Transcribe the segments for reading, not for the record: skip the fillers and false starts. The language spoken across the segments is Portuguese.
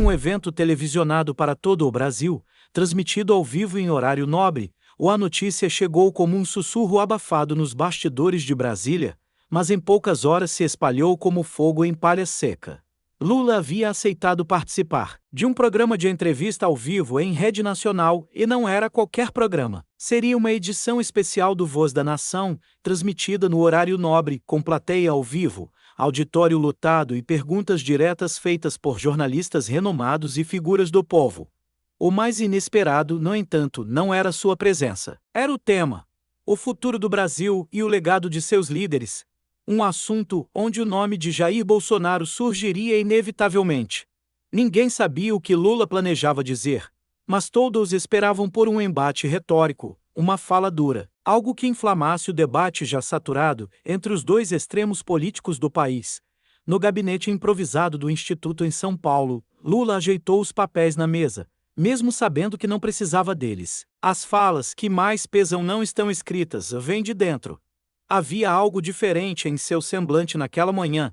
um evento televisionado para todo o Brasil, transmitido ao vivo em horário nobre, a notícia chegou como um sussurro abafado nos bastidores de Brasília, mas em poucas horas se espalhou como fogo em palha seca. Lula havia aceitado participar de um programa de entrevista ao vivo em rede nacional e não era qualquer programa. Seria uma edição especial do Voz da Nação, transmitida no horário nobre, com plateia ao vivo, auditório lotado e perguntas diretas feitas por jornalistas renomados e figuras do povo. O mais inesperado, no entanto, não era sua presença. Era o tema: o futuro do Brasil e o legado de seus líderes. Um assunto onde o nome de Jair Bolsonaro surgiria inevitavelmente. Ninguém sabia o que Lula planejava dizer, mas todos esperavam por um embate retórico, uma fala dura, algo que inflamasse o debate já saturado entre os dois extremos políticos do país. No gabinete improvisado do Instituto em São Paulo, Lula ajeitou os papéis na mesa, mesmo sabendo que não precisava deles. As falas que mais pesam não estão escritas, vêm de dentro. Havia algo diferente em seu semblante naquela manhã.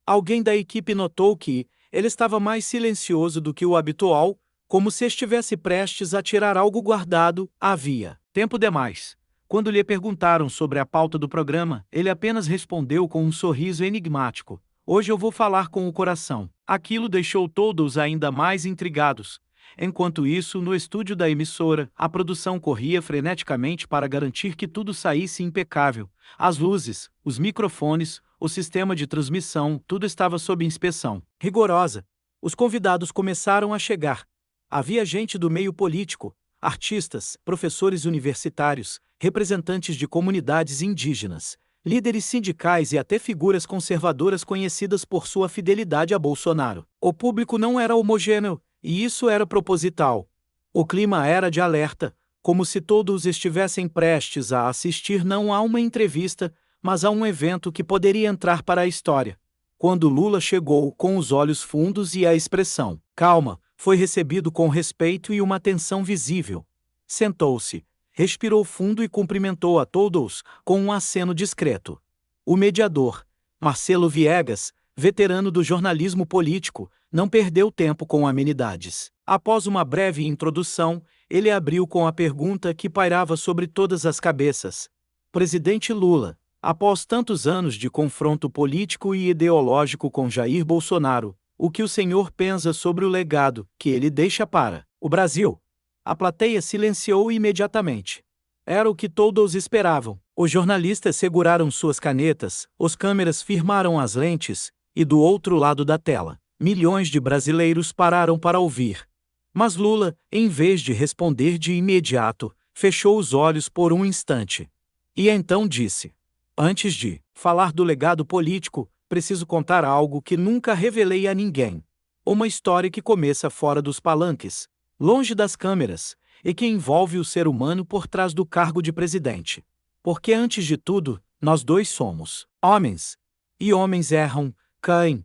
Alguém da equipe notou que ele estava mais silencioso do que o habitual, como se estivesse prestes a tirar algo guardado. Havia tempo demais. Quando lhe perguntaram sobre a pauta do programa, ele apenas respondeu com um sorriso enigmático: "Hoje eu vou falar com o coração." Aquilo deixou todos ainda mais intrigados. Enquanto isso, no estúdio da emissora, a produção corria freneticamente para garantir que tudo saísse impecável. As luzes, os microfones, o sistema de transmissão, tudo estava sob inspeção rigorosa. Os convidados começaram a chegar. Havia gente do meio político, artistas, professores universitários, representantes de comunidades indígenas, líderes sindicais e até figuras conservadoras conhecidas por sua fidelidade a Bolsonaro. O público não era homogêneo, e isso era proposital. O clima era de alerta, como se todos estivessem prestes a assistir não a uma entrevista, mas a um evento que poderia entrar para a história. Quando Lula chegou, com os olhos fundos e a expressão calma, foi recebido com respeito e uma atenção visível. Sentou-se, respirou fundo e cumprimentou a todos com um aceno discreto. O mediador, Marcelo Viegas, veterano do jornalismo político, não perdeu tempo com amenidades. Após uma breve introdução, ele abriu com a pergunta que pairava sobre todas as cabeças: "Presidente Lula, após tantos anos de confronto político e ideológico com Jair Bolsonaro, o que o senhor pensa sobre o legado que ele deixa para o Brasil?" A plateia silenciou imediatamente. Era o que todos esperavam. Os jornalistas seguraram suas canetas, os câmeras firmaram as lentes, e do outro lado da tela, milhões de brasileiros pararam para ouvir. Mas Lula, em vez de responder de imediato, fechou os olhos por um instante. E então disse: "Antes de falar do legado político, preciso contar algo que nunca revelei a ninguém. Uma história que começa fora dos palanques, longe das câmeras, e que envolve o ser humano por trás do cargo de presidente. Porque antes de tudo, nós dois somos homens. E homens erram, caem,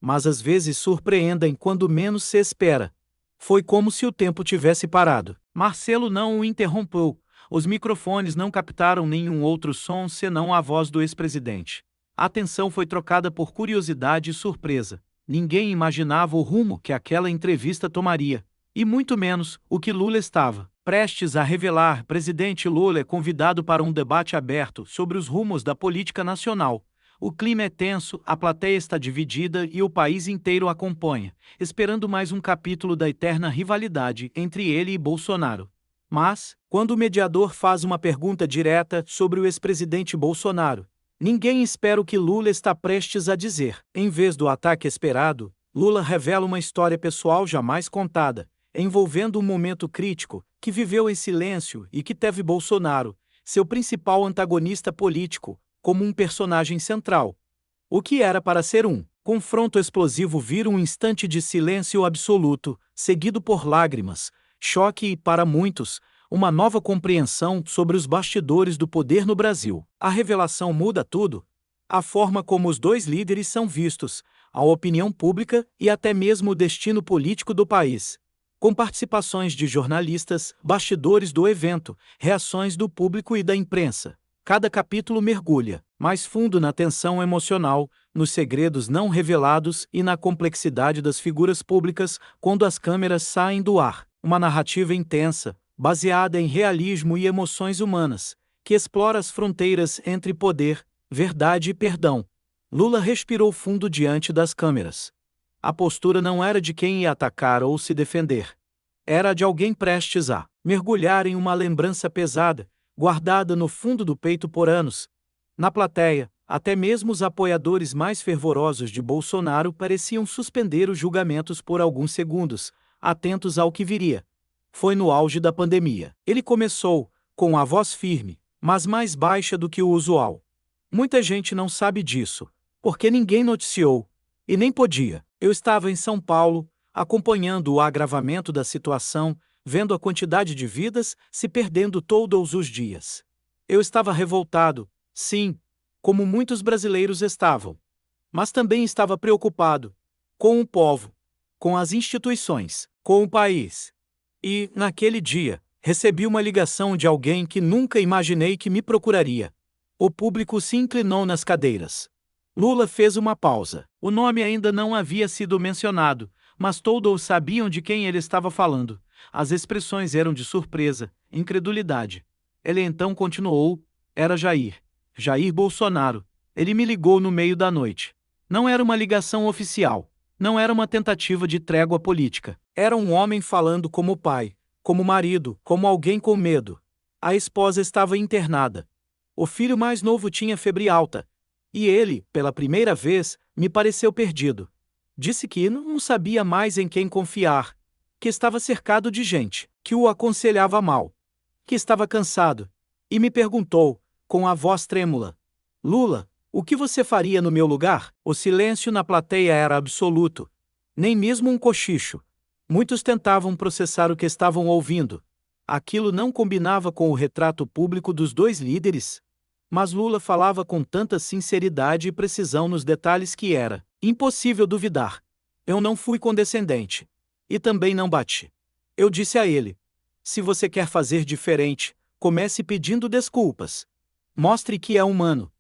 mas às vezes surpreendem quando menos se espera." Foi como se o tempo tivesse parado. Marcelo não o interrompeu. Os microfones não captaram nenhum outro som senão a voz do ex-presidente. A atenção foi trocada por curiosidade e surpresa. Ninguém imaginava o rumo que aquela entrevista tomaria, e muito menos o que Lula estava prestes a revelar. Presidente Lula é convidado para um debate aberto sobre os rumos da política nacional. O clima é tenso, a plateia está dividida e o país inteiro acompanha, esperando mais um capítulo da eterna rivalidade entre ele e Bolsonaro. Mas, quando o mediador faz uma pergunta direta sobre o ex-presidente Bolsonaro, ninguém espera o que Lula está prestes a dizer. Em vez do ataque esperado, Lula revela uma história pessoal jamais contada, envolvendo um momento crítico que viveu em silêncio e que teve Bolsonaro, seu principal antagonista político, como um personagem central. O que era para ser um confronto explosivo vira um instante de silêncio absoluto, seguido por lágrimas, choque e, para muitos, uma nova compreensão sobre os bastidores do poder no Brasil. A revelação muda tudo. A forma como os dois líderes são vistos, a opinião pública e até mesmo o destino político do país. Com participações de jornalistas, bastidores do evento, reações do público e da imprensa. Cada capítulo mergulha mais fundo na tensão emocional, nos segredos não revelados e na complexidade das figuras públicas quando as câmeras saem do ar. Uma narrativa intensa, baseada em realismo e emoções humanas, que explora as fronteiras entre poder, verdade e perdão. Lula respirou fundo diante das câmeras. A postura não era de quem ia atacar ou se defender. Era de alguém prestes a mergulhar em uma lembrança pesada, guardada no fundo do peito por anos. Na plateia, até mesmo os apoiadores mais fervorosos de Bolsonaro pareciam suspender os julgamentos por alguns segundos, atentos ao que viria. Foi no auge da pandemia. Ele começou, com a voz firme, mas mais baixa do que o usual. Muita gente não sabe disso, porque ninguém noticiou, e nem podia. Eu estava em São Paulo, acompanhando o agravamento da situação, vendo a quantidade de vidas se perdendo todos os dias. Eu estava revoltado, sim, como muitos brasileiros estavam. Mas também estava preocupado com o povo, com as instituições, com o país. E, naquele dia, recebi uma ligação de alguém que nunca imaginei que me procuraria. O público se inclinou nas cadeiras. Lula fez uma pausa. O nome ainda não havia sido mencionado, mas todos sabiam de quem ele estava falando. As expressões eram de surpresa, incredulidade. Ele então continuou: era Jair Bolsonaro. Ele me ligou no meio da noite. Não era uma ligação oficial. Não era uma tentativa de trégua política. Era um homem falando como pai, como marido, como alguém com medo. A esposa estava internada. O filho mais novo tinha febre alta. E ele, pela primeira vez, me pareceu perdido. Disse que não sabia mais em quem confiar, que estava cercado de gente, que o aconselhava mal, que estava cansado, e me perguntou, com a voz trêmula: Lula, o que você faria no meu lugar? O silêncio na plateia era absoluto. Nem mesmo um cochicho. Muitos tentavam processar o que estavam ouvindo. Aquilo não combinava com o retrato público dos dois líderes. Mas Lula falava com tanta sinceridade e precisão nos detalhes que era impossível duvidar. Eu não fui condescendente. E também não bati. Eu disse a ele: se você quer fazer diferente, comece pedindo desculpas. Mostre que é humano.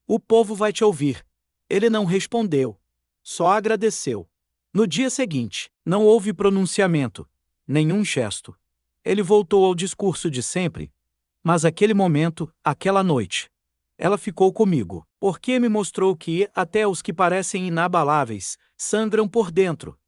O povo vai te ouvir. Ele não respondeu. Só agradeceu. No dia seguinte, não houve pronunciamento, nenhum gesto. Ele voltou ao discurso de sempre. Mas aquele momento, aquela noite, ela ficou comigo, porque me mostrou que até os que parecem inabaláveis sangram por dentro.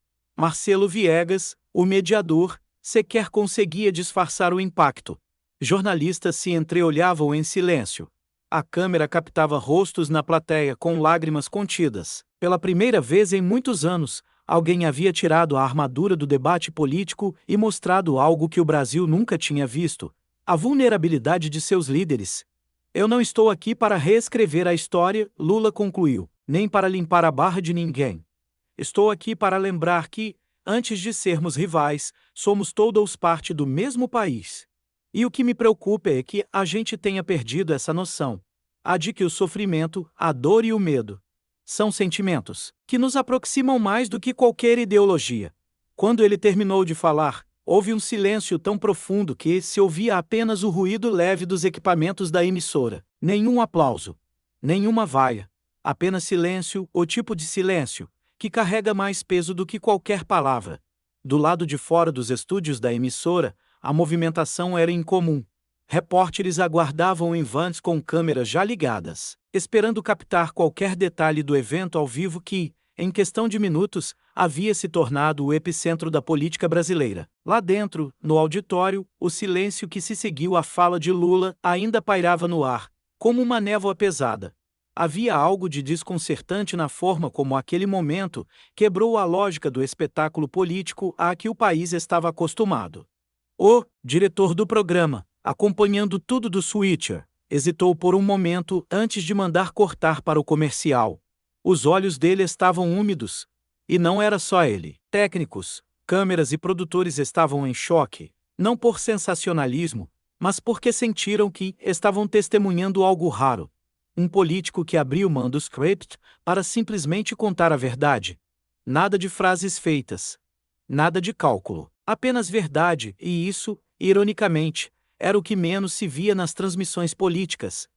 Marcelo Viegas, o mediador, sequer conseguia disfarçar o impacto. Jornalistas se entreolhavam em silêncio. A câmera captava rostos na plateia com lágrimas contidas. Pela primeira vez em muitos anos, alguém havia tirado a armadura do debate político e mostrado algo que o Brasil nunca tinha visto: a vulnerabilidade de seus líderes. Eu não estou aqui para reescrever a história, Lula concluiu, nem para limpar a barra de ninguém. Estou aqui para lembrar que, antes de sermos rivais, somos todos parte do mesmo país. E o que me preocupa é que a gente tenha perdido essa noção. A de que o sofrimento, a dor e o medo são sentimentos que nos aproximam mais do que qualquer ideologia. Quando ele terminou de falar, houve um silêncio tão profundo que se ouvia apenas o ruído leve dos equipamentos da emissora. Nenhum aplauso, nenhuma vaia, apenas silêncio, o tipo de silêncio que carrega mais peso do que qualquer palavra. Do lado de fora dos estúdios da emissora, a movimentação era incomum. Repórteres aguardavam em vans com câmeras já ligadas, esperando captar qualquer detalhe do evento ao vivo que, em questão de minutos, havia se tornado o epicentro da política brasileira. Lá dentro, no auditório, o silêncio que se seguiu à fala de Lula ainda pairava no ar, como uma névoa pesada. Havia algo de desconcertante na forma como aquele momento quebrou a lógica do espetáculo político a que o país estava acostumado. O diretor do programa, acompanhando tudo do switcher, hesitou por um momento antes de mandar cortar para o comercial. Os olhos dele estavam úmidos. E não era só ele. Técnicos, câmeras e produtores estavam em choque, não por sensacionalismo, mas porque sentiram que estavam testemunhando algo raro. Um político que abriu mão do script para simplesmente contar a verdade. Nada de frases feitas. Nada de cálculo. Apenas verdade, e isso, ironicamente, era o que menos se via nas transmissões políticas.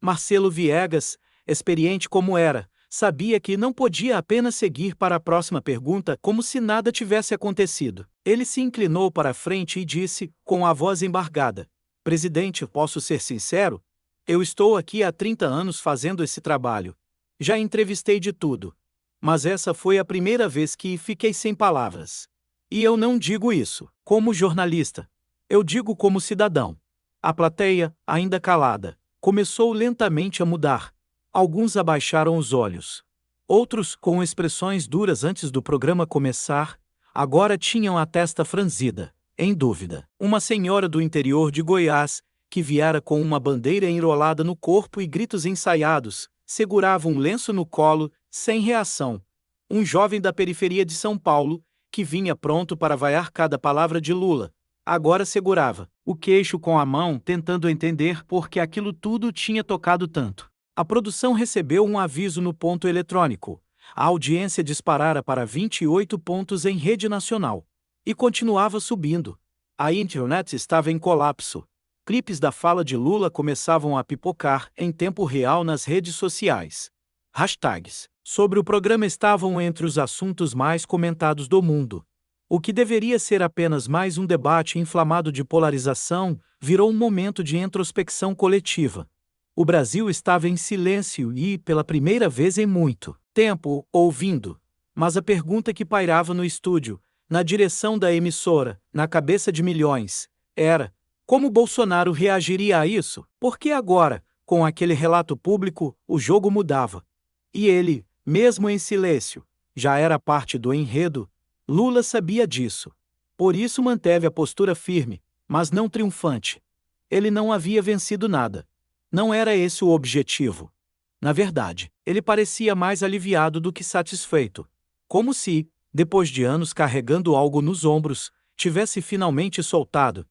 Marcelo Viegas, experiente como era, sabia que não podia apenas seguir para a próxima pergunta como se nada tivesse acontecido. Ele se inclinou para a frente e disse, com a voz embargada: Presidente, posso ser sincero? Eu estou aqui há 30 anos fazendo esse trabalho. Já entrevistei de tudo. Mas essa foi a primeira vez que fiquei sem palavras. E eu não digo isso como jornalista. Eu digo como cidadão. A plateia, ainda calada, começou lentamente a mudar. Alguns abaixaram os olhos. Outros, com expressões duras antes do programa começar, agora tinham a testa franzida, em dúvida. Uma senhora do interior de Goiás, que viera com uma bandeira enrolada no corpo e gritos ensaiados, segurava um lenço no colo, sem reação. Um jovem da periferia de São Paulo, que vinha pronto para vaiar cada palavra de Lula, agora segurava o queixo com a mão, tentando entender por que aquilo tudo tinha tocado tanto. A produção recebeu um aviso no ponto eletrônico. A audiência disparara para 28 pontos em rede nacional. E continuava subindo. A internet estava em colapso. Clipes da fala de Lula começavam a pipocar em tempo real nas redes sociais. Hashtags sobre o programa estavam entre os assuntos mais comentados do mundo. O que deveria ser apenas mais um debate inflamado de polarização virou um momento de introspecção coletiva. O Brasil estava em silêncio e, pela primeira vez em muito tempo, ouvindo. Mas a pergunta que pairava no estúdio, na direção da emissora, na cabeça de milhões, era: como Bolsonaro reagiria a isso? Porque agora, com aquele relato público, o jogo mudava. E ele, mesmo em silêncio, já era parte do enredo. Lula sabia disso. Por isso manteve a postura firme, mas não triunfante. Ele não havia vencido nada. Não era esse o objetivo. Na verdade, ele parecia mais aliviado do que satisfeito. Como se, depois de anos carregando algo nos ombros, tivesse finalmente soltado.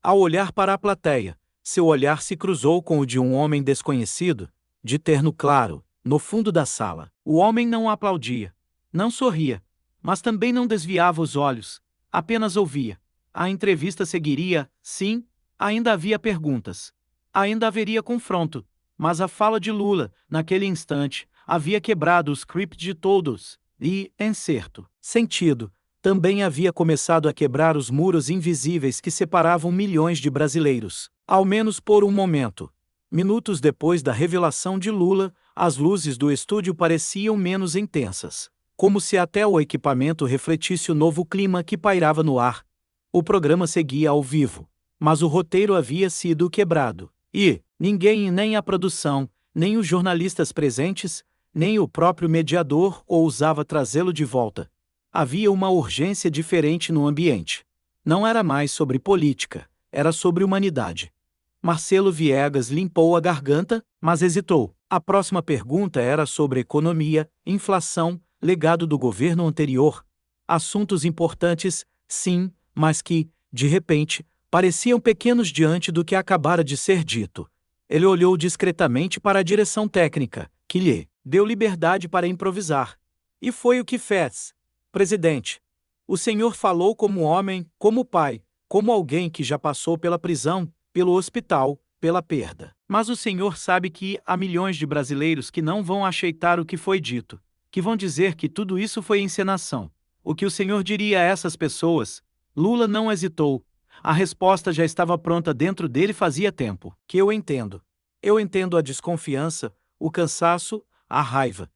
Ao olhar para a plateia, seu olhar se cruzou com o de um homem desconhecido, de terno claro, no fundo da sala. O homem não aplaudia, não sorria, mas também não desviava os olhos, apenas ouvia. A entrevista seguiria, sim, ainda havia perguntas. Ainda haveria confronto, mas a fala de Lula, naquele instante, havia quebrado o script de todos, e, em certo sentido, também havia começado a quebrar os muros invisíveis que separavam milhões de brasileiros, ao menos por um momento. Minutos depois da revelação de Lula, as luzes do estúdio pareciam menos intensas, como se até o equipamento refletisse o novo clima que pairava no ar. O programa seguia ao vivo, mas o roteiro havia sido quebrado, e ninguém, nem a produção, nem os jornalistas presentes, nem o próprio mediador ousava trazê-lo de volta. Havia uma urgência diferente no ambiente. Não era mais sobre política, era sobre humanidade. Marcelo Viegas limpou a garganta, mas hesitou. A próxima pergunta era sobre economia, inflação, legado do governo anterior. Assuntos importantes, sim, mas que, de repente, pareciam pequenos diante do que acabara de ser dito. Ele olhou discretamente para a direção técnica, que lhe deu liberdade para improvisar. E foi o que fez. Presidente, o senhor falou como homem, como pai, como alguém que já passou pela prisão, pelo hospital, pela perda. Mas o senhor sabe que há milhões de brasileiros que não vão aceitar o que foi dito, que vão dizer que tudo isso foi encenação. O que o senhor diria a essas pessoas? Lula não hesitou. A resposta já estava pronta dentro dele fazia tempo. Que eu entendo. Eu entendo a desconfiança, o cansaço, a raiva.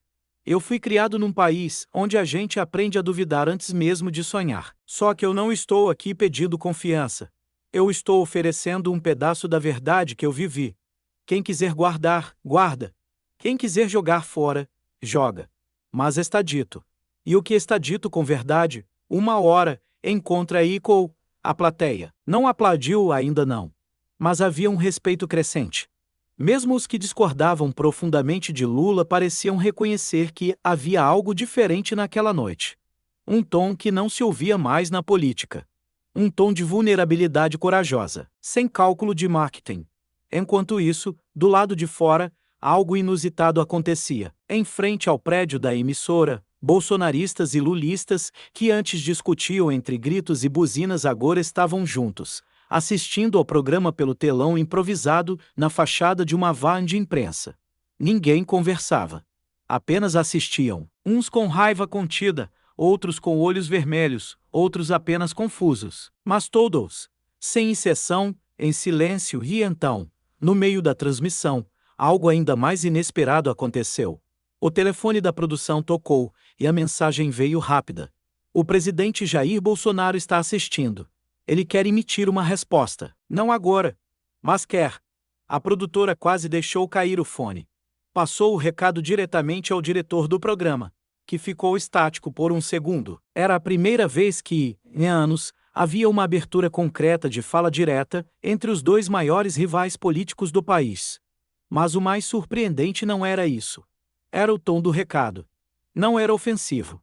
Eu fui criado num país onde a gente aprende a duvidar antes mesmo de sonhar. Só que eu não estou aqui pedindo confiança. Eu estou oferecendo um pedaço da verdade que eu vivi. Quem quiser guardar, guarda. Quem quiser jogar fora, joga. Mas está dito. E o que está dito com verdade, uma hora, encontra eco. A plateia não aplaudiu ainda não. Mas havia um respeito crescente. Mesmo os que discordavam profundamente de Lula pareciam reconhecer que havia algo diferente naquela noite. Um tom que não se ouvia mais na política. Um tom de vulnerabilidade corajosa, sem cálculo de marketing. Enquanto isso, do lado de fora, algo inusitado acontecia. Em frente ao prédio da emissora, bolsonaristas e lulistas, que antes discutiam entre gritos e buzinas agora estavam juntos, assistindo ao programa pelo telão improvisado na fachada de uma van de imprensa. Ninguém conversava. Apenas assistiam, uns com raiva contida, outros com olhos vermelhos, outros apenas confusos. Mas todos, sem exceção, em silêncio. E então, no meio da transmissão, algo ainda mais inesperado aconteceu. O telefone da produção tocou, e a mensagem veio rápida. O presidente Jair Bolsonaro está assistindo. Ele quer emitir uma resposta. Não agora, mas quer. A produtora quase deixou cair o fone. Passou o recado diretamente ao diretor do programa, que ficou estático por um segundo. Era a primeira vez que, em anos, havia uma abertura concreta de fala direta entre os dois maiores rivais políticos do país. Mas o mais surpreendente não era isso. Era o tom do recado. Não era ofensivo.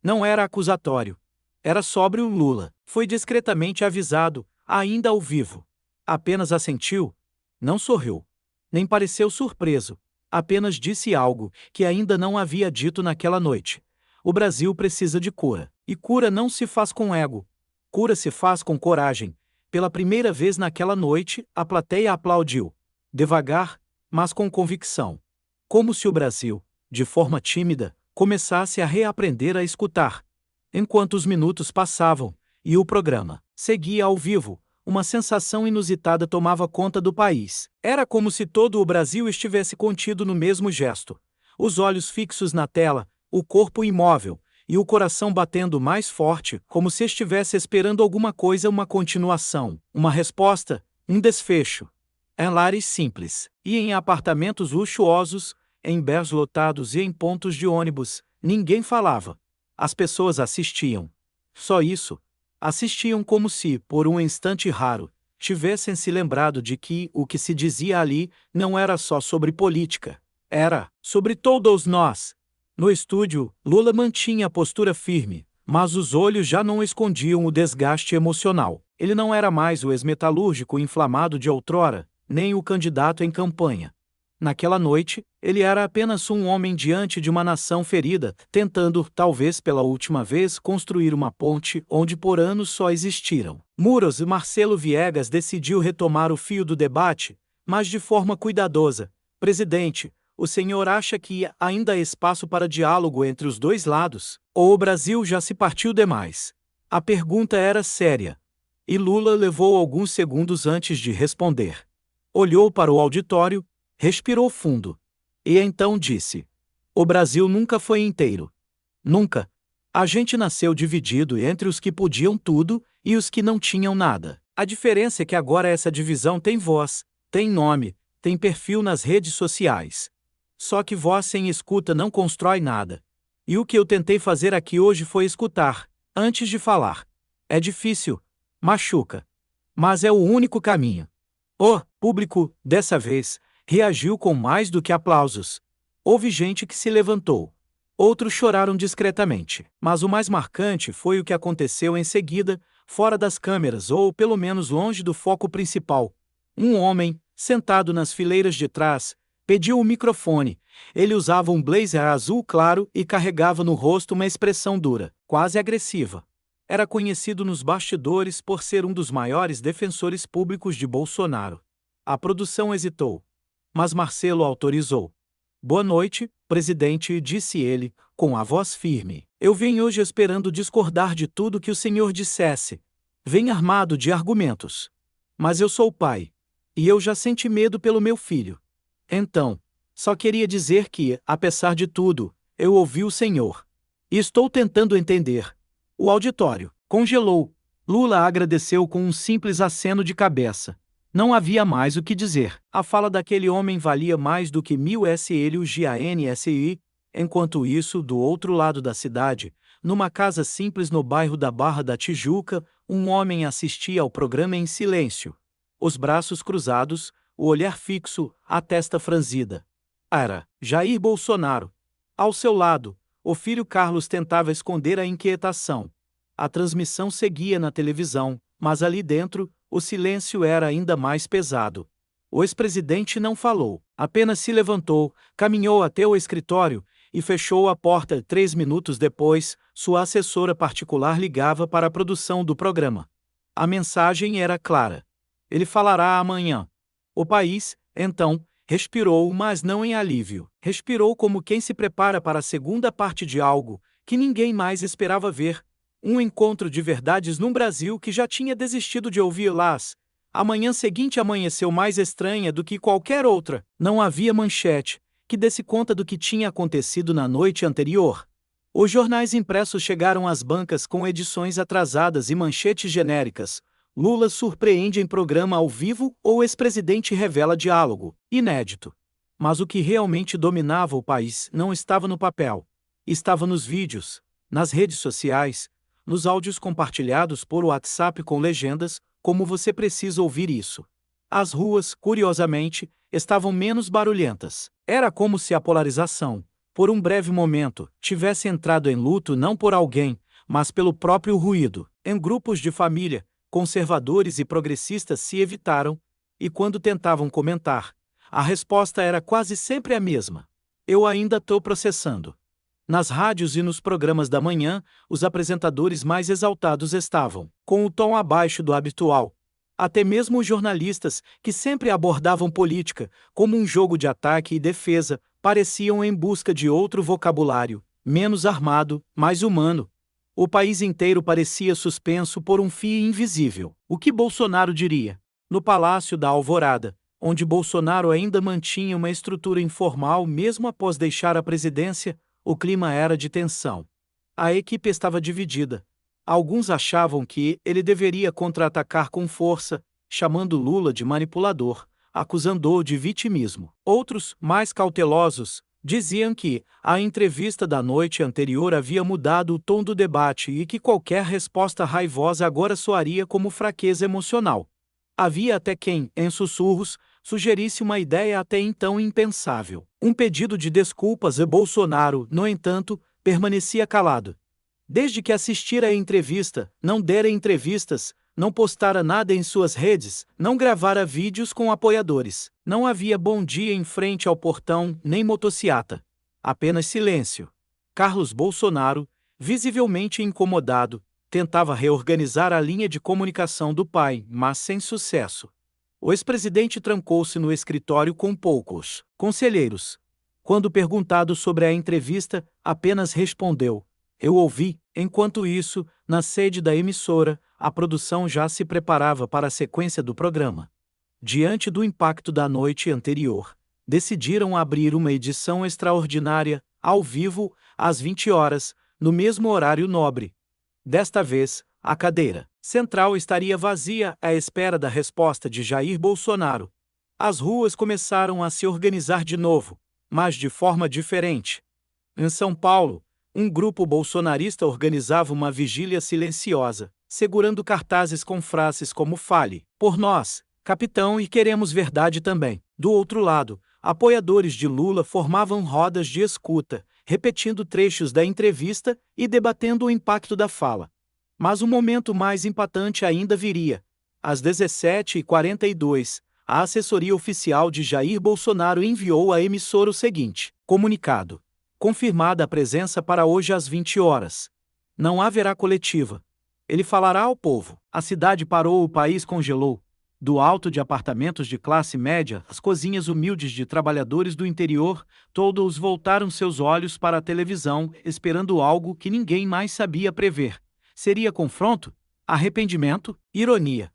Não era acusatório. Era sóbrio. Lula foi discretamente avisado, ainda ao vivo. Apenas assentiu. Não sorriu. Nem pareceu surpreso. Apenas disse algo que ainda não havia dito naquela noite. O Brasil precisa de cura. E cura não se faz com ego. Cura se faz com coragem. Pela primeira vez naquela noite, a plateia aplaudiu. Devagar, mas com convicção. Como se o Brasil, de forma tímida, começasse a reaprender a escutar. Enquanto os minutos passavam, e o programa seguia ao vivo, uma sensação inusitada tomava conta do país. Era como se todo o Brasil estivesse contido no mesmo gesto. Os olhos fixos na tela, o corpo imóvel, e o coração batendo mais forte, como se estivesse esperando alguma coisa, uma continuação, uma resposta, um desfecho. Em lares simples, e em apartamentos luxuosos, em bares lotados e em pontos de ônibus, ninguém falava. As pessoas assistiam. Só isso. Assistiam como se, por um instante raro, tivessem se lembrado de que o que se dizia ali não era só sobre política. Era sobre todos nós. No estúdio, Lula mantinha a postura firme, mas os olhos já não escondiam o desgaste emocional. Ele não era mais o ex-metalúrgico inflamado de outrora, nem o candidato em campanha. Naquela noite, ele era apenas um homem diante de uma nação ferida, tentando, talvez pela última vez, construir uma ponte onde por anos só existiram muros. E Marcelo Viegas decidiu retomar o fio do debate, mas de forma cuidadosa. Presidente, o senhor acha que ainda há espaço para diálogo entre os dois lados? Ou o Brasil já se partiu demais? A pergunta era séria. E Lula levou alguns segundos antes de responder. Olhou para o auditório, respirou fundo. E então disse: o Brasil nunca foi inteiro. Nunca. A gente nasceu dividido entre os que podiam tudo e os que não tinham nada. A diferença é que agora essa divisão tem voz, tem nome, tem perfil nas redes sociais. Só que voz sem escuta não constrói nada. E o que eu tentei fazer aqui hoje foi escutar, antes de falar. É difícil, machuca. Mas é o único caminho. O público, dessa vez, reagiu com mais do que aplausos. Houve gente que se levantou. Outros choraram discretamente. Mas o mais marcante foi o que aconteceu em seguida, fora das câmeras ou pelo menos longe do foco principal. Um homem, sentado nas fileiras de trás, pediu o microfone. Ele usava um blazer azul claro e carregava no rosto uma expressão dura, quase agressiva. Era conhecido nos bastidores por ser um dos maiores defensores públicos de Bolsonaro. A produção hesitou. Mas Marcelo autorizou. Boa noite, presidente, disse ele, com a voz firme. Eu vim hoje esperando discordar de tudo que o senhor dissesse. Vem armado de argumentos. Mas eu sou pai. E eu já senti medo pelo meu filho. Então, só queria dizer que, apesar de tudo, eu ouvi o senhor. E estou tentando entender. O auditório congelou. Lula agradeceu com um simples aceno de cabeça. Não havia mais o que dizer. A fala daquele homem valia mais do que 1000 SLUGANSI. Enquanto isso, do outro lado da cidade, numa casa simples no bairro da Barra da Tijuca, um homem assistia ao programa em silêncio. Os braços cruzados, o olhar fixo, a testa franzida. Era Jair Bolsonaro. Ao seu lado, o filho Carlos tentava esconder a inquietação. A transmissão seguia na televisão, mas ali dentro, o silêncio era ainda mais pesado. O ex-presidente não falou, apenas se levantou, caminhou até o escritório e fechou a porta. 3 minutos depois, sua assessora particular ligava para a produção do programa. A mensagem era clara. Ele falará amanhã. O país, então, respirou, mas não em alívio. Respirou como quem se prepara para a segunda parte de algo que ninguém mais esperava ver. Um encontro de verdades num Brasil que já tinha desistido de ouvi-las. A manhã seguinte amanheceu mais estranha do que qualquer outra. Não havia manchete que desse conta do que tinha acontecido na noite anterior. Os jornais impressos chegaram às bancas com edições atrasadas e manchetes genéricas. Lula surpreende em programa ao vivo ou ex-presidente revela diálogo inédito. Mas o que realmente dominava o país não estava no papel. Estava nos vídeos, nas redes sociais, nos áudios compartilhados por WhatsApp com legendas, como você precisa ouvir isso. As ruas, curiosamente, estavam menos barulhentas. Era como se a polarização, por um breve momento, tivesse entrado em luto não por alguém, mas pelo próprio ruído. Em grupos de família, conservadores e progressistas se evitaram, e quando tentavam comentar, a resposta era quase sempre a mesma. Eu ainda estou processando. Nas rádios e nos programas da manhã, os apresentadores mais exaltados estavam, com o tom abaixo do habitual. Até mesmo os jornalistas, que sempre abordavam política como um jogo de ataque e defesa, pareciam em busca de outro vocabulário, menos armado, mais humano. O país inteiro parecia suspenso por um fio invisível. O que Bolsonaro diria? No Palácio da Alvorada, onde Bolsonaro ainda mantinha uma estrutura informal mesmo após deixar a presidência, o clima era de tensão. A equipe estava dividida. Alguns achavam que ele deveria contra-atacar com força, chamando Lula de manipulador, acusando-o de vitimismo. Outros, mais cautelosos, diziam que a entrevista da noite anterior havia mudado o tom do debate e que qualquer resposta raivosa agora soaria como fraqueza emocional. Havia até quem, em sussurros, sugerisse uma ideia até então impensável. Um pedido de desculpas e Bolsonaro, no entanto, permanecia calado. Desde que assistira à entrevista, não dera entrevistas, não postara nada em suas redes, não gravara vídeos com apoiadores. Não havia bom dia em frente ao portão, nem motociata. Apenas silêncio. Carlos Bolsonaro, visivelmente incomodado, tentava reorganizar a linha de comunicação do pai, mas sem sucesso. O ex-presidente trancou-se no escritório com poucos conselheiros. Quando perguntado sobre a entrevista, apenas respondeu: "Eu ouvi." Enquanto isso, na sede da emissora, a produção já se preparava para a sequência do programa. Diante do impacto da noite anterior, decidiram abrir uma edição extraordinária, ao vivo, às 20 horas, no mesmo horário nobre. Desta vez, a cadeira central estaria vazia à espera da resposta de Jair Bolsonaro. As ruas começaram a se organizar de novo, mas de forma diferente. Em São Paulo, um grupo bolsonarista organizava uma vigília silenciosa, segurando cartazes com frases como "Fale por nós, capitão, e queremos verdade também." Do outro lado, apoiadores de Lula formavam rodas de escuta, repetindo trechos da entrevista e debatendo o impacto da fala. Mas o momento mais impactante ainda viria. Às 17h42, a assessoria oficial de Jair Bolsonaro enviou à emissora o seguinte comunicado: confirmada a presença para hoje às 20 horas. Não haverá coletiva. Ele falará ao povo. A cidade parou, o país congelou. Do alto de apartamentos de classe média, às cozinhas humildes de trabalhadores do interior, todos voltaram seus olhos para a televisão, esperando algo que ninguém mais sabia prever. Seria confronto? Arrependimento? Ironia?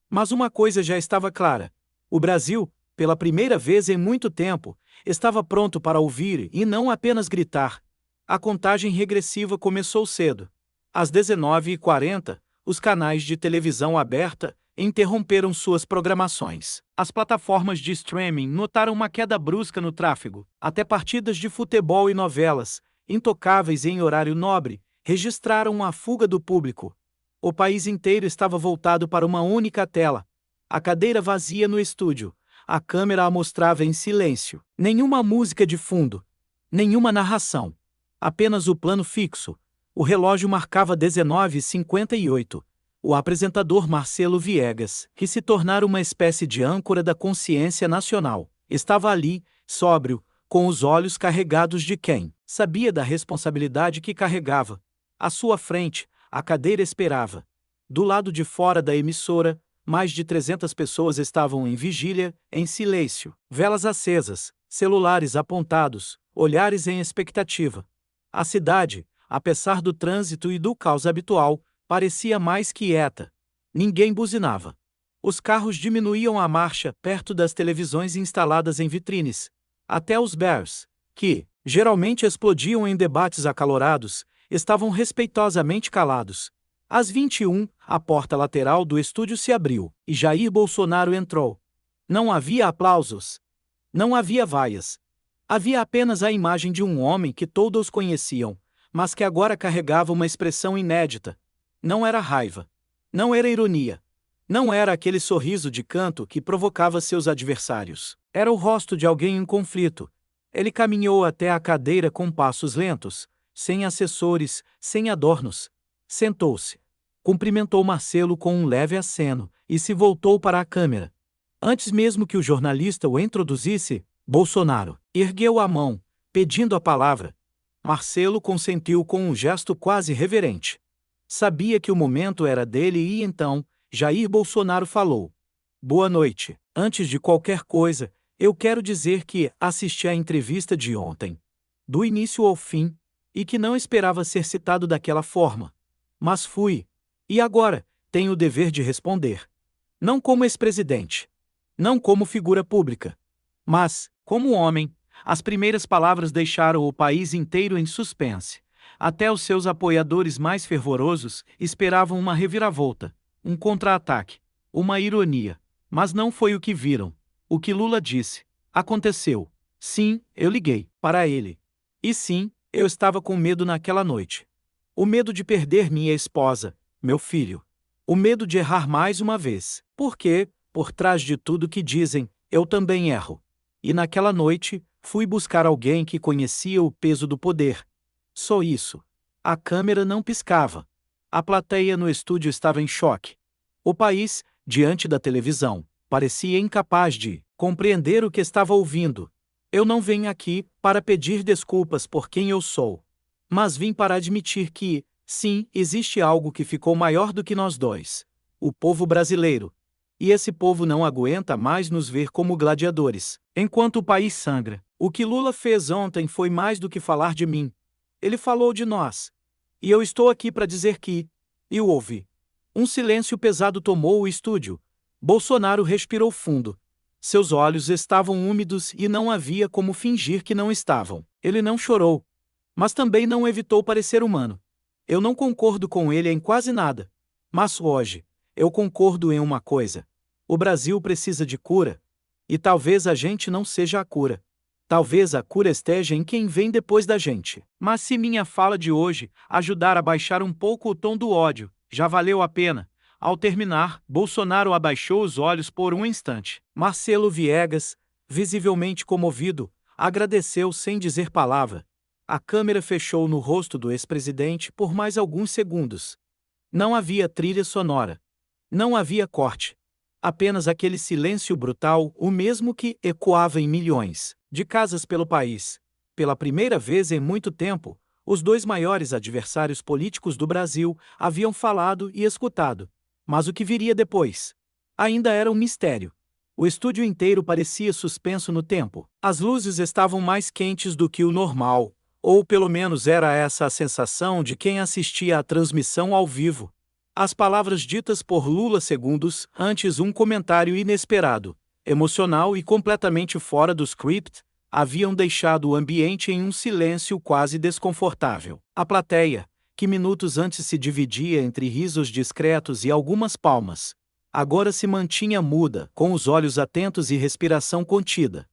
Mas uma coisa já estava clara. O Brasil, pela primeira vez em muito tempo, estava pronto para ouvir e não apenas gritar. A contagem regressiva começou cedo. Às 19h40, os canais de televisão aberta interromperam suas programações. As plataformas de streaming notaram uma queda brusca no tráfego. Até partidas de futebol e novelas, intocáveis em horário nobre, registraram a fuga do público. O país inteiro estava voltado para uma única tela. A cadeira vazia no estúdio. A câmera a mostrava em silêncio. Nenhuma música de fundo. Nenhuma narração. Apenas o plano fixo. O relógio marcava 19h58. O apresentador Marcelo Viegas, que se tornara uma espécie de âncora da consciência nacional, estava ali, sóbrio, com os olhos carregados de quem sabia da responsabilidade que carregava. À sua frente, a cadeira esperava. Do lado de fora da emissora, Mais de 300 pessoas estavam em vigília, em silêncio, velas acesas, celulares apontados, olhares em expectativa. A cidade, apesar do trânsito e do caos habitual, parecia mais quieta. Ninguém buzinava. Os carros diminuíam a marcha perto das televisões instaladas em vitrines. Até os bears, que, geralmente explodiam em debates acalorados, estavam respeitosamente calados. Às 21, a porta lateral do estúdio se abriu, e Jair Bolsonaro entrou. Não havia aplausos. Não havia vaias. Havia apenas a imagem de um homem que todos conheciam, mas que agora carregava uma expressão inédita. Não era raiva. Não era ironia. Não era aquele sorriso de canto que provocava seus adversários. Era o rosto de alguém em conflito. Ele caminhou até a cadeira com passos lentos, sem assessores, sem adornos. Sentou-se. Cumprimentou Marcelo com um leve aceno e se voltou para a câmera. Antes mesmo que o jornalista o introduzisse, Bolsonaro ergueu a mão, pedindo a palavra. Marcelo consentiu com um gesto quase reverente. Sabia que o momento era dele e então, Jair Bolsonaro falou. Boa noite. Antes de qualquer coisa, eu quero dizer que assisti à entrevista de ontem, do início ao fim, e que não esperava ser citado daquela forma. Mas fui. E agora, tenho o dever de responder. Não como ex-presidente. Não como figura pública. Mas, como homem, as primeiras palavras deixaram o país inteiro em suspense. Até os seus apoiadores mais fervorosos esperavam uma reviravolta, um contra-ataque, uma ironia. Mas não foi o que viram. O que Lula disse. Aconteceu. Sim, eu liguei para ele. E sim, eu estava com medo naquela noite. O medo de perder minha esposa, meu filho. O medo de errar mais uma vez. Porque, por trás de tudo que dizem, eu também erro. E naquela noite, fui buscar alguém que conhecia o peso do poder. Só isso. A câmera não piscava. A plateia no estúdio estava em choque. O país, diante da televisão, parecia incapaz de compreender o que estava ouvindo. Eu não venho aqui para pedir desculpas por quem eu sou. Mas vim para admitir que, sim, existe algo que ficou maior do que nós dois. O povo brasileiro. E esse povo não aguenta mais nos ver como gladiadores, enquanto o país sangra. O que Lula fez ontem foi mais do que falar de mim. Ele falou de nós. E eu estou aqui para dizer que... E ouvi. Um silêncio pesado tomou o estúdio. Bolsonaro respirou fundo. Seus olhos estavam úmidos e não havia como fingir que não estavam. Ele não chorou. Mas também não evitou parecer humano. Eu não concordo com ele em quase nada. Mas hoje, eu concordo em uma coisa. O Brasil precisa de cura. E talvez a gente não seja a cura. Talvez a cura esteja em quem vem depois da gente. Mas se minha fala de hoje ajudar a baixar um pouco o tom do ódio, já valeu a pena. Ao terminar, Bolsonaro abaixou os olhos por um instante. Marcelo Viegas, visivelmente comovido, agradeceu sem dizer palavra. A câmera fechou no rosto do ex-presidente por mais alguns segundos. Não havia trilha sonora. Não havia corte. Apenas aquele silêncio brutal, o mesmo que ecoava em milhões de casas pelo país. Pela primeira vez em muito tempo, os dois maiores adversários políticos do Brasil haviam falado e escutado. Mas o que viria depois? Ainda era um mistério. O estúdio inteiro parecia suspenso no tempo. As luzes estavam mais quentes do que o normal, ou pelo menos era essa a sensação de quem assistia à transmissão ao vivo. As palavras ditas por Lula segundos antes um comentário inesperado, emocional e completamente fora do script, haviam deixado o ambiente em um silêncio quase desconfortável. A plateia, que minutos antes se dividia entre risos discretos e algumas palmas, agora se mantinha muda, com os olhos atentos e respiração contida.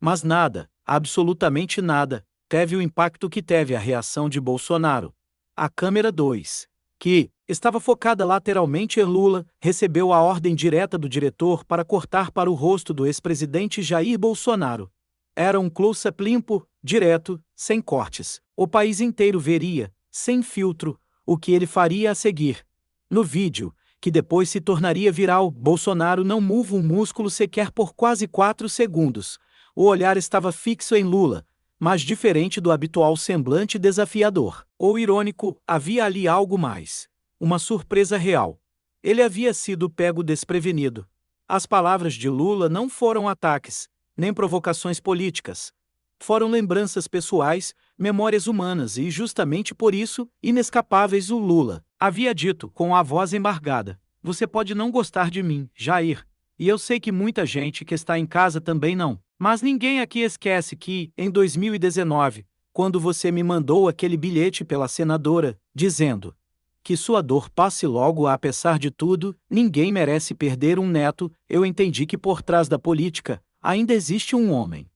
Mas nada, absolutamente nada, teve o impacto que teve a reação de Bolsonaro. A câmera 2, que estava focada lateralmente em Lula, recebeu a ordem direta do diretor para cortar para o rosto do ex-presidente Jair Bolsonaro. Era um close-up limpo, direto, sem cortes. O país inteiro veria, sem filtro, o que ele faria a seguir. No vídeo, que depois se tornaria viral, Bolsonaro não move um músculo sequer por quase 4 segundos. O olhar estava fixo em Lula, mas diferente do habitual semblante desafiador ou irônico, havia ali algo mais. Uma surpresa real. Ele havia sido pego desprevenido. As palavras de Lula não foram ataques, nem provocações políticas. Foram lembranças pessoais, memórias humanas e, justamente por isso, inescapáveis. O Lula havia dito, com a voz embargada: "Você pode não gostar de mim, Jair. E eu sei que muita gente que está em casa também não. Mas ninguém aqui esquece que, em 2019, quando você me mandou aquele bilhete pela senadora, dizendo que sua dor passe logo, apesar de tudo, ninguém merece perder um neto, eu entendi que por trás da política ainda existe um homem."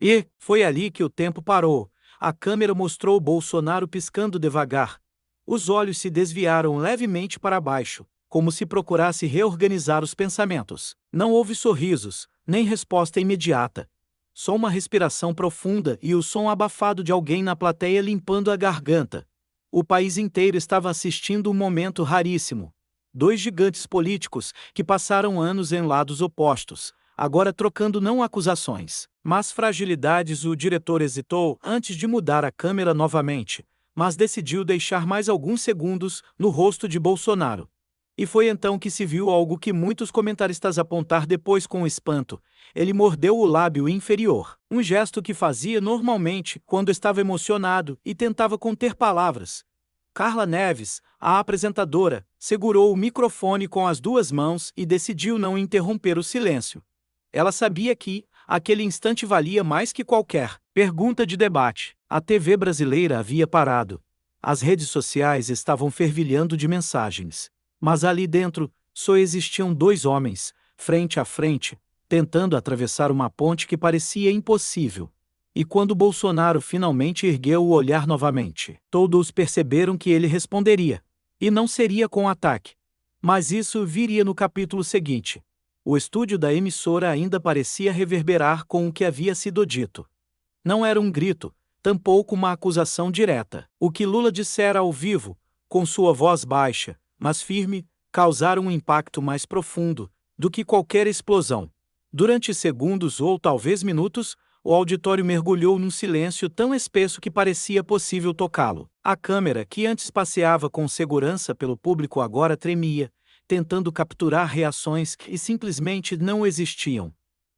E foi ali que o tempo parou. A câmera mostrou Bolsonaro piscando devagar. Os olhos se desviaram levemente para baixo, como se procurasse reorganizar os pensamentos. Não houve sorrisos, nem resposta imediata. Só uma respiração profunda e o som abafado de alguém na plateia limpando a garganta. O país inteiro estava assistindo um momento raríssimo. Dois gigantes políticos que passaram anos em lados opostos, agora trocando não acusações, mas fragilidades. O diretor hesitou antes de mudar a câmera novamente, mas decidiu deixar mais alguns segundos no rosto de Bolsonaro. E foi então que se viu algo que muitos comentaristas apontar depois com espanto. Ele mordeu o lábio inferior, um gesto que fazia normalmente quando estava emocionado e tentava conter palavras. Carla Neves, a apresentadora, segurou o microfone com as duas mãos e decidiu não interromper o silêncio. Ela sabia que aquele instante valia mais que qualquer pergunta de debate. A TV brasileira havia parado. As redes sociais estavam fervilhando de mensagens. Mas ali dentro, só existiam dois homens, frente a frente, tentando atravessar uma ponte que parecia impossível. E quando Bolsonaro finalmente ergueu o olhar novamente, todos perceberam que ele responderia. E não seria com ataque. Mas isso viria no capítulo seguinte. O estúdio da emissora ainda parecia reverberar com o que havia sido dito. Não era um grito, tampouco uma acusação direta. O que Lula dissera ao vivo, com sua voz baixa, mas firme, causaram um impacto mais profundo do que qualquer explosão. Durante segundos ou talvez minutos, o auditório mergulhou num silêncio tão espesso que parecia possível tocá-lo. A câmera, que antes passeava com segurança pelo público, agora tremia, tentando capturar reações que simplesmente não existiam.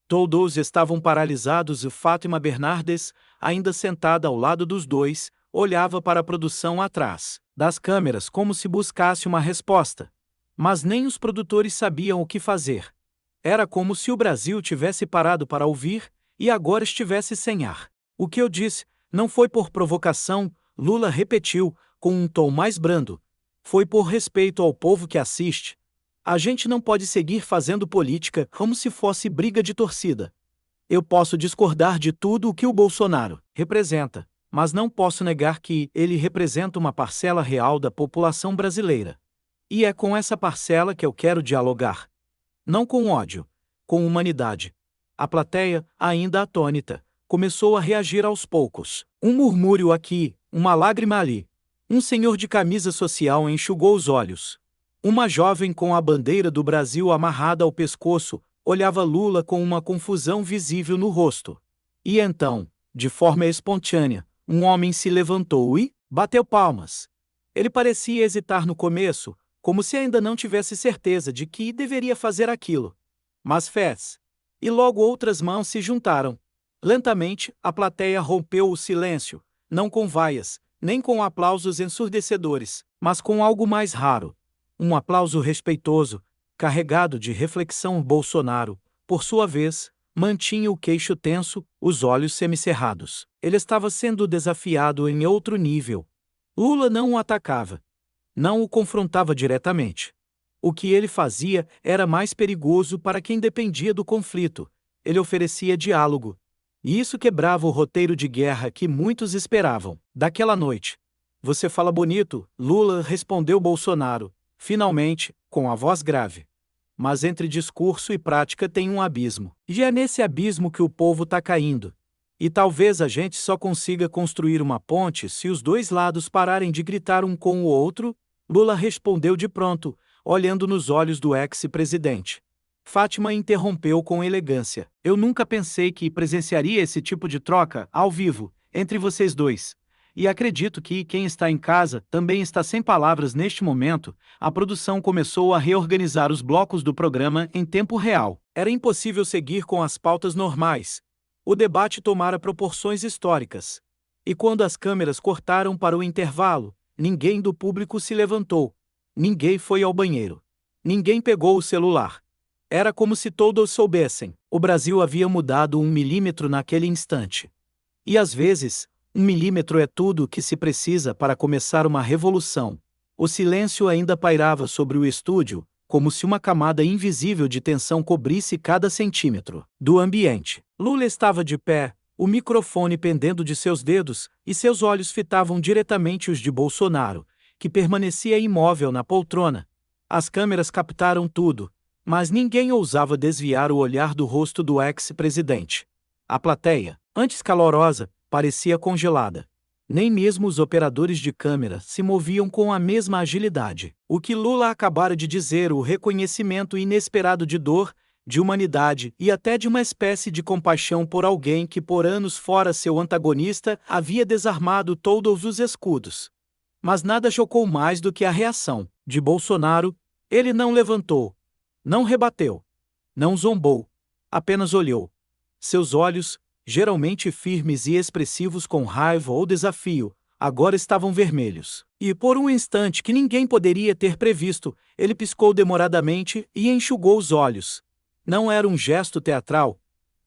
Todos estavam paralisados e Fátima Bernardes, ainda sentada ao lado dos dois, olhava para a produção atrás das câmeras como se buscasse uma resposta. Mas nem os produtores sabiam o que fazer. Era como se o Brasil tivesse parado para ouvir e agora estivesse sem ar. "O que eu disse não foi por provocação", Lula repetiu, com um tom mais brando. "Foi por respeito ao povo que assiste. A gente não pode seguir fazendo política como se fosse briga de torcida. Eu posso discordar de tudo o que o Bolsonaro representa, mas não posso negar que ele representa uma parcela real da população brasileira. E é com essa parcela que eu quero dialogar. Não com ódio, com humanidade." A plateia, ainda atônita, começou a reagir aos poucos. Um murmúrio aqui, uma lágrima ali. Um senhor de camisa social enxugou os olhos. Uma jovem com a bandeira do Brasil amarrada ao pescoço olhava Lula com uma confusão visível no rosto. E então, de forma espontânea, um homem se levantou e bateu palmas. Ele parecia hesitar no começo, como se ainda não tivesse certeza de que deveria fazer aquilo. Mas fez. E logo outras mãos se juntaram. Lentamente, a plateia rompeu o silêncio, não com vaias, nem com aplausos ensurdecedores, mas com algo mais raro. Um aplauso respeitoso, carregado de reflexão. Bolsonaro, por sua vez, mantinha o queixo tenso, os olhos semicerrados. Ele estava sendo desafiado em outro nível. Lula não o atacava. Não o confrontava diretamente. O que ele fazia era mais perigoso para quem dependia do conflito. Ele oferecia diálogo. E isso quebrava o roteiro de guerra que muitos esperavam. Daquela noite. "Você fala bonito", Lula respondeu Bolsonaro, finalmente, com a voz grave. "Mas entre discurso e prática tem um abismo. E é nesse abismo que o povo está caindo. E talvez a gente só consiga construir uma ponte se os dois lados pararem de gritar um com o outro", Lula respondeu de pronto, olhando nos olhos do ex-presidente. Fátima interrompeu com elegância. "Eu nunca pensei que presenciaria esse tipo de troca, ao vivo, entre vocês dois. e acredito que quem está em casa também está sem palavras neste momento. A produção começou a reorganizar os blocos do programa em tempo real. Era impossível seguir com as pautas normais. O debate tomara proporções históricas. E quando as câmeras cortaram para o intervalo, ninguém do público se levantou. Ninguém foi ao banheiro. Ninguém pegou o celular. Era como se todos soubessem. O Brasil havia mudado 1 milímetro naquele instante. E às vezes, 1 milímetro é tudo o que se precisa para começar uma revolução. O silêncio ainda pairava sobre o estúdio, como se uma camada invisível de tensão cobrisse cada centímetro do ambiente. Lula estava de pé, o microfone pendendo de seus dedos, e seus olhos fitavam diretamente os de Bolsonaro, que permanecia imóvel na poltrona. As câmeras captaram tudo, mas ninguém ousava desviar o olhar do rosto do ex-presidente. A plateia, antes calorosa, parecia congelada. Nem mesmo os operadores de câmera se moviam com a mesma agilidade. O que Lula acabara de dizer, o reconhecimento inesperado de dor, de humanidade e até de uma espécie de compaixão por alguém que por anos fora seu antagonista havia desarmado todos os escudos. Mas nada chocou mais do que a reação de Bolsonaro. Ele não levantou, não rebateu, não zombou, apenas olhou. Seus olhos, geralmente firmes e expressivos com raiva ou desafio, agora estavam vermelhos. E por um instante que ninguém poderia ter previsto, ele piscou demoradamente e enxugou os olhos. Não era um gesto teatral.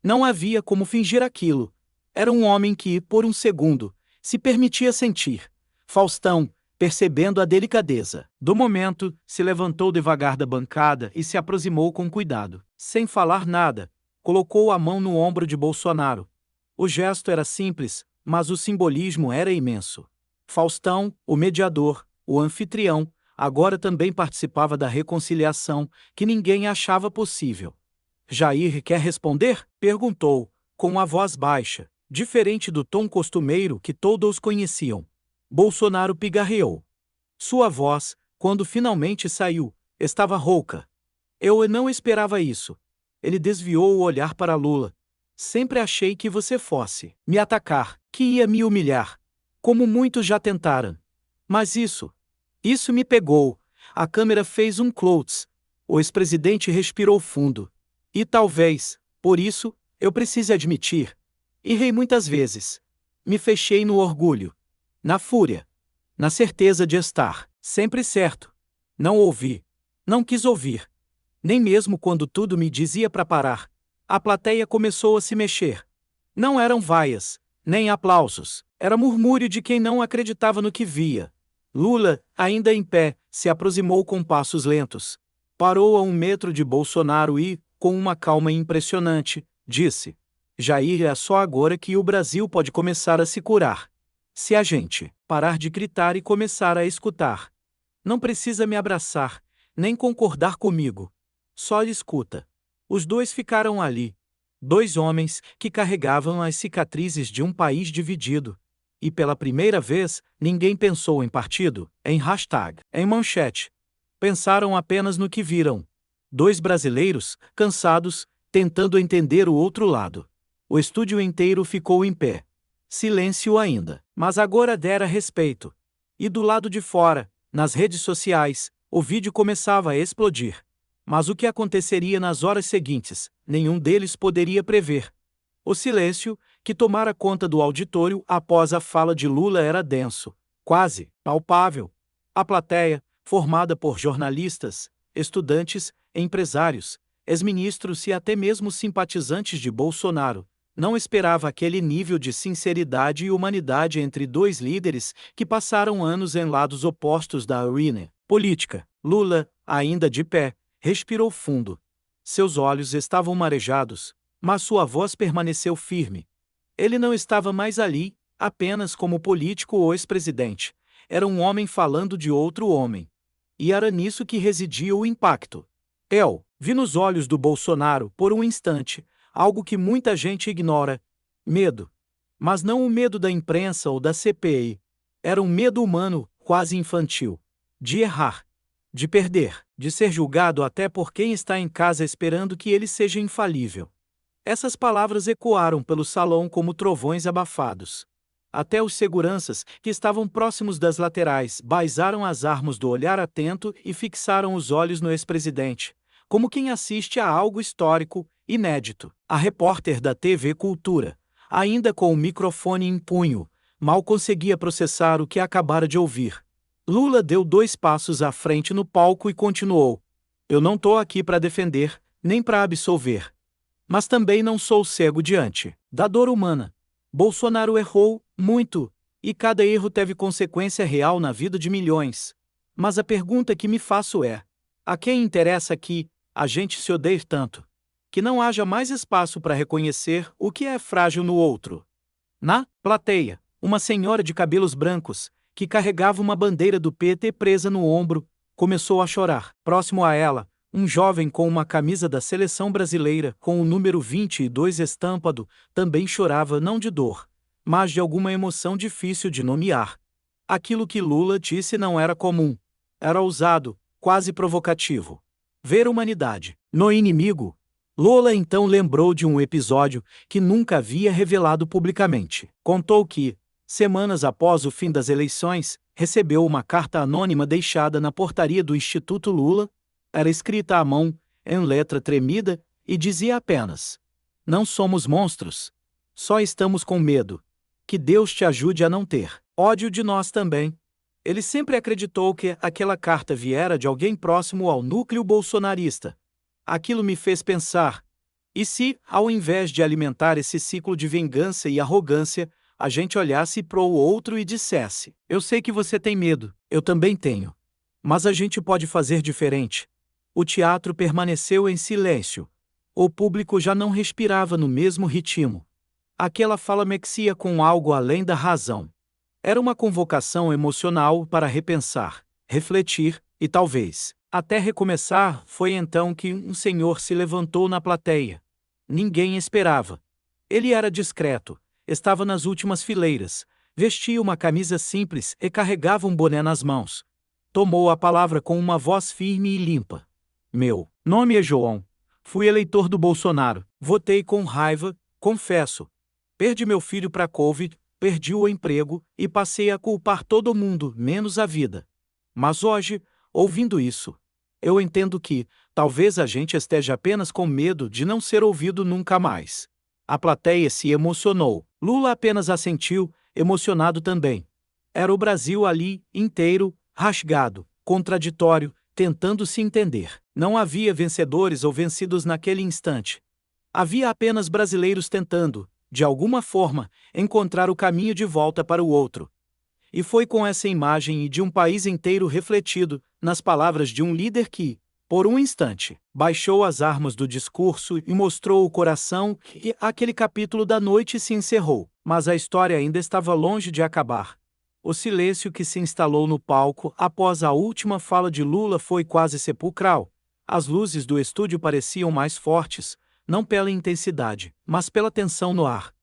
Não havia como fingir aquilo. Era um homem que, por um segundo, se permitia sentir. Faustão, percebendo a delicadeza do momento, se levantou devagar da bancada e se aproximou com cuidado. Sem falar nada, colocou a mão no ombro de Bolsonaro. O gesto era simples, mas o simbolismo era imenso. Faustão, o mediador, o anfitrião, agora também participava da reconciliação que ninguém achava possível. Jair quer responder? Perguntou, com uma voz baixa, diferente do tom costumeiro que todos conheciam. Bolsonaro pigarreou. Sua voz, quando finalmente saiu, estava rouca. Eu não esperava isso. Ele desviou o olhar para Lula. Sempre achei que você fosse me atacar, que ia me humilhar, como muitos já tentaram. Mas isso me pegou. A câmera fez um close. O ex-presidente respirou fundo. E talvez, por isso, eu precise admitir. Errei muitas vezes. Me fechei no orgulho, na fúria, na certeza de estar sempre certo. Não ouvi. Não quis ouvir. Nem mesmo quando tudo me dizia para parar. A plateia começou a se mexer. Não eram vaias, nem aplausos. Era murmúrio de quem não acreditava no que via. Lula, ainda em pé, se aproximou com passos lentos. Parou a 1 metro de Bolsonaro e, com uma calma impressionante, disse: Jair, é só agora que o Brasil pode começar a se curar. Se a gente parar de gritar e começar a escutar. Não precisa me abraçar, nem concordar comigo. Só escuta. Os dois ficaram ali. 2 homens que carregavam as cicatrizes de um país dividido. E pela primeira vez, ninguém pensou em partido, em hashtag, em manchete. Pensaram apenas no que viram. 2 brasileiros, cansados, tentando entender o outro lado. O estúdio inteiro ficou em pé. Silêncio ainda, mas agora dera respeito. E do lado de fora, nas redes sociais, o vídeo começava a explodir. Mas o que aconteceria nas horas seguintes, nenhum deles poderia prever. O silêncio, que tomara conta do auditório após a fala de Lula, era denso, quase palpável. A plateia, formada por jornalistas, estudantes, empresários, ex-ministros e até mesmo simpatizantes de Bolsonaro, não esperava aquele nível de sinceridade e humanidade entre 2 líderes que passaram anos em lados opostos da arena política. Lula, ainda de pé, respirou fundo. Seus olhos estavam marejados, mas sua voz permaneceu firme. Ele não estava mais ali, apenas como político ou ex-presidente. Era um homem falando de outro homem. E era nisso que residia o impacto. Eu vi nos olhos do Bolsonaro, por um instante, algo que muita gente ignora: medo. Mas não o medo da imprensa ou da CPI. Era um medo humano, quase infantil. De errar. De perder. De ser julgado até por quem está em casa esperando que ele seja infalível. Essas palavras ecoaram pelo salão como trovões abafados. Até os seguranças, que estavam próximos das laterais, baizaram as armas do olhar atento e fixaram os olhos no ex-presidente, como quem assiste a algo histórico, inédito. A repórter da TV Cultura, ainda com o microfone em punho, mal conseguia processar o que acabara de ouvir. Lula deu 2 passos à frente no palco e continuou: "Eu não tô aqui para defender, nem para absolver. Mas também não sou cego diante da dor humana. Bolsonaro errou muito, e cada erro teve consequência real na vida de milhões. Mas a pergunta que me faço é: a quem interessa que a gente se odeie tanto? Que não haja mais espaço para reconhecer o que é frágil no outro." Na plateia, uma senhora de cabelos brancos, que carregava uma bandeira do PT presa no ombro, começou a chorar. Próximo a ela, um jovem com uma camisa da seleção brasileira com o número 22 estampado também chorava, não de dor, mas de alguma emoção difícil de nomear. Aquilo que Lula disse não era comum. Era ousado, quase provocativo. Ver humanidade no inimigo. Lula então lembrou de um episódio que nunca havia revelado publicamente. Contou que, semanas após o fim das eleições, recebeu uma carta anônima deixada na portaria do Instituto Lula. Era escrita à mão, em letra tremida, e dizia apenas: "Não somos monstros. Só estamos com medo. Que Deus te ajude a não ter ódio de nós também." Ele sempre acreditou que aquela carta viera de alguém próximo ao núcleo bolsonarista. Aquilo me fez pensar: e se, ao invés de alimentar esse ciclo de vingança e arrogância, a gente olhasse para o outro e dissesse: "Eu sei que você tem medo, eu também tenho. Mas a gente pode fazer diferente." O teatro permaneceu em silêncio. O público já não respirava no mesmo ritmo. Aquela fala mexia com algo além da razão. Era uma convocação emocional para repensar, refletir e talvez até recomeçar. Foi então que um senhor se levantou na plateia. Ninguém esperava. Ele era discreto, estava nas últimas fileiras, vestia uma camisa simples e carregava um boné nas mãos. Tomou a palavra com uma voz firme e limpa: "Meu nome é João. Fui eleitor do Bolsonaro. Votei com raiva, confesso. Perdi meu filho para Covid, perdi o emprego e passei a culpar todo mundo, menos a vida. Mas hoje, ouvindo isso, eu entendo que, talvez a gente esteja apenas com medo de não ser ouvido nunca mais." A plateia se emocionou. Lula apenas assentiu, emocionado também. Era o Brasil ali, inteiro, rasgado, contraditório, tentando se entender. Não havia vencedores ou vencidos naquele instante. Havia apenas brasileiros tentando, de alguma forma, encontrar o caminho de volta para o outro. E foi com essa imagem e de um país inteiro refletido, nas palavras de um líder que, por um instante, baixou as armas do discurso e mostrou o coração, que aquele capítulo da noite se encerrou. Mas a história ainda estava longe de acabar. O silêncio que se instalou no palco após a última fala de Lula foi quase sepulcral. As luzes do estúdio pareciam mais fortes, não pela intensidade, mas pela tensão no ar.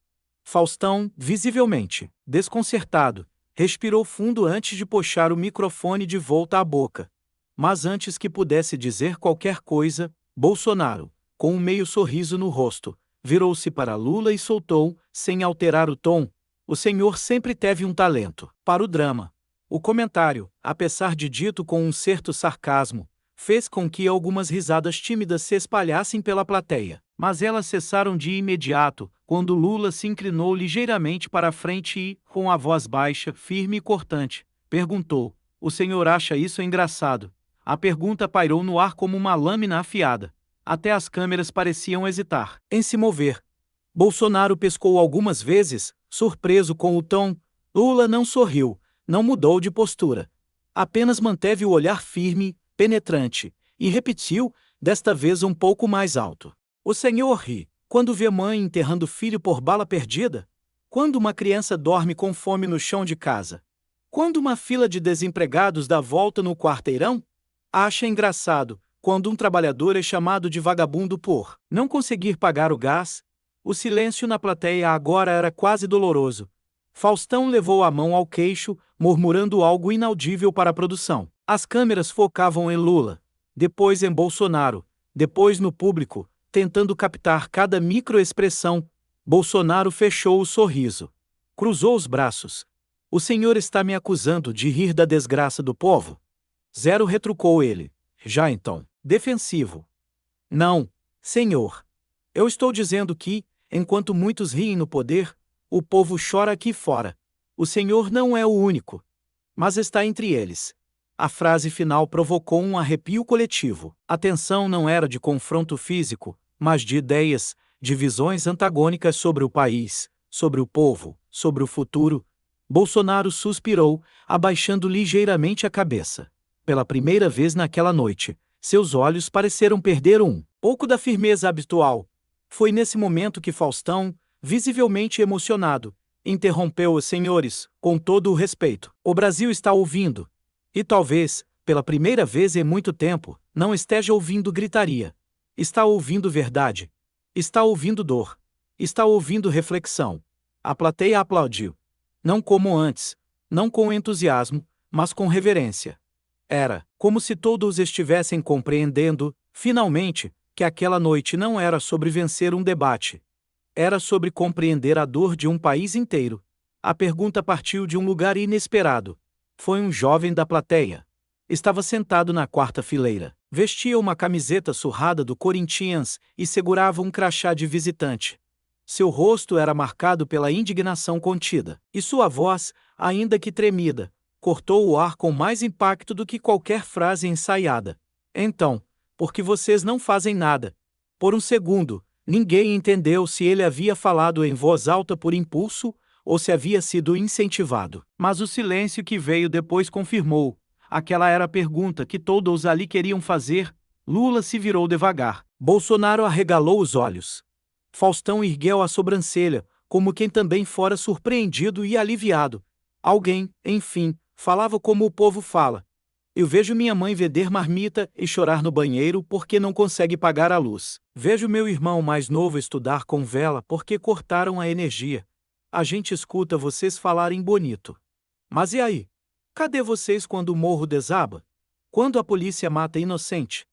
Faustão, visivelmente desconcertado, respirou fundo antes de puxar o microfone de volta à boca. Mas antes que pudesse dizer qualquer coisa, Bolsonaro, com um meio sorriso no rosto, virou-se para Lula e soltou, sem alterar o tom: "O senhor sempre teve um talento para o drama." O comentário, apesar de dito com um certo sarcasmo, fez com que algumas risadas tímidas se espalhassem pela plateia. Mas elas cessaram de imediato, quando Lula se inclinou ligeiramente para a frente e, com a voz baixa, firme e cortante, perguntou: "O senhor acha isso engraçado?" A pergunta pairou no ar como uma lâmina afiada. Até as câmeras pareciam hesitar em se mover. Bolsonaro pescou algumas vezes, surpreso com o tom. Lula não sorriu, não mudou de postura. Apenas manteve o olhar firme, penetrante, e repetiu, desta vez um pouco mais alto: "O senhor ri quando vê mãe enterrando filho por bala perdida? Quando uma criança dorme com fome no chão de casa? Quando uma fila de desempregados dá volta no quarteirão? Acha engraçado quando um trabalhador é chamado de vagabundo por não conseguir pagar o gás?" O silêncio na plateia agora era quase doloroso. Faustão levou a mão ao queixo, murmurando algo inaudível para a produção. As câmeras focavam em Lula, depois em Bolsonaro, depois no público, tentando captar cada microexpressão. Bolsonaro fechou o sorriso. Cruzou os braços. O senhor está me acusando de rir da desgraça do povo? Zero, retrucou ele. Já então, defensivo. Não, senhor. Eu estou dizendo que, enquanto muitos riem no poder, o povo chora aqui fora. O senhor não é o único, mas está entre eles. A frase final provocou um arrepio coletivo. A tensão não era de confronto físico, mas de ideias, de visões antagônicas sobre o país, sobre o povo, sobre o futuro. Bolsonaro suspirou, abaixando ligeiramente a cabeça. Pela primeira vez naquela noite, seus olhos pareceram perder um pouco da firmeza habitual. Foi nesse momento que Faustão, visivelmente emocionado, interrompeu os senhores, com todo o respeito. O Brasil está ouvindo. E talvez, pela primeira vez em muito tempo, não esteja ouvindo gritaria. Está ouvindo verdade. Está ouvindo dor. Está ouvindo reflexão. A plateia aplaudiu. Não como antes, não com entusiasmo, mas com reverência. Era como se todos estivessem compreendendo, finalmente, que aquela noite não era sobre vencer um debate. Era sobre compreender a dor de um país inteiro. A pergunta partiu de um lugar inesperado. Foi um jovem da plateia. Estava sentado na quarta fileira. Vestia uma camiseta surrada do Corinthians e segurava um crachá de visitante. Seu rosto era marcado pela indignação contida, e sua voz, ainda que tremida, cortou o ar com mais impacto do que qualquer frase ensaiada. Então, por que vocês não fazem nada? Por um segundo, ninguém entendeu se ele havia falado em voz alta por impulso ou se havia sido incentivado. Mas o silêncio que veio depois confirmou. Aquela era a pergunta que todos ali queriam fazer. Lula se virou devagar. Bolsonaro arregalou os olhos. Faustão ergueu a sobrancelha, como quem também fora surpreendido e aliviado. Alguém, enfim, falava como o povo fala. Eu vejo minha mãe vender marmita e chorar no banheiro porque não consegue pagar a luz. Vejo meu irmão mais novo estudar com vela porque cortaram a energia. A gente escuta vocês falarem bonito. Mas e aí? Cadê vocês quando o morro desaba? Quando a polícia mata inocente?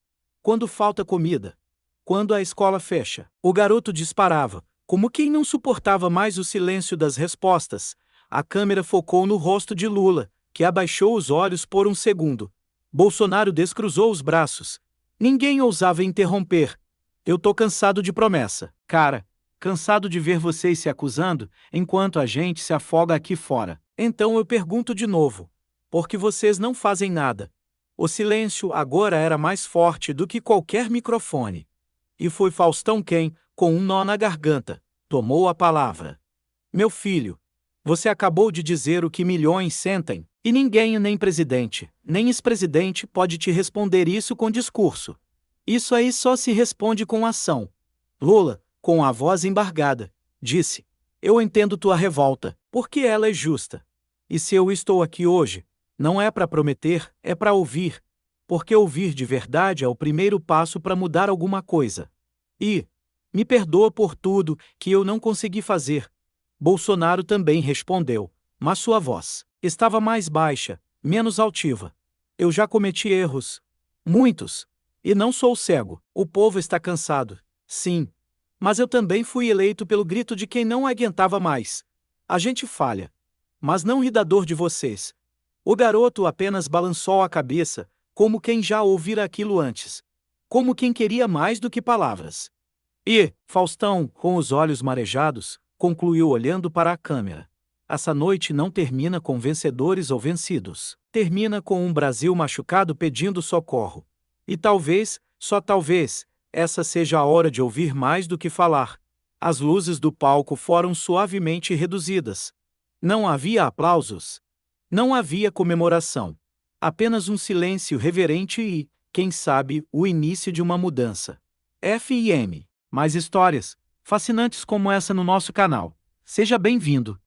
Quando falta comida? Quando a escola fecha? O garoto disparava, como quem não suportava mais o silêncio das respostas. A câmera focou no rosto de Lula, que abaixou os olhos por um segundo. Bolsonaro descruzou os braços. Ninguém ousava interromper. Eu tô cansado de promessa, cara. Cansado de ver vocês se acusando, enquanto a gente se afoga aqui fora. Então eu pergunto de novo. Por que vocês não fazem nada? O silêncio agora era mais forte do que qualquer microfone. E foi Faustão quem, com um nó na garganta, tomou a palavra. Meu filho, você acabou de dizer o que milhões sentem, e ninguém, nem presidente, nem ex-presidente pode te responder isso com discurso. Isso aí só se responde com ação. Lula, com a voz embargada, disse: eu entendo tua revolta, porque ela é justa. E se eu estou aqui hoje, não é para prometer, é para ouvir. Porque ouvir de verdade é o primeiro passo para mudar alguma coisa. E me perdoa por tudo que eu não consegui fazer. Bolsonaro também respondeu, mas sua voz estava mais baixa, menos altiva. Eu já cometi erros. Muitos. E não sou cego. O povo está cansado. Sim. Mas eu também fui eleito pelo grito de quem não aguentava mais. A gente falha. Mas não ri da dor de vocês. O garoto apenas balançou a cabeça, como quem já ouvira aquilo antes. Como quem queria mais do que palavras. E, Faustão, com os olhos marejados, concluiu olhando para a câmera. Essa noite não termina com vencedores ou vencidos. Termina com um Brasil machucado pedindo socorro. E talvez, só talvez, essa seja a hora de ouvir mais do que falar. As luzes do palco foram suavemente reduzidas. Não havia aplausos. Não havia comemoração. Apenas um silêncio reverente e, quem sabe, o início de uma mudança. FIM. Mais histórias fascinantes como essa no nosso canal. Seja bem-vindo.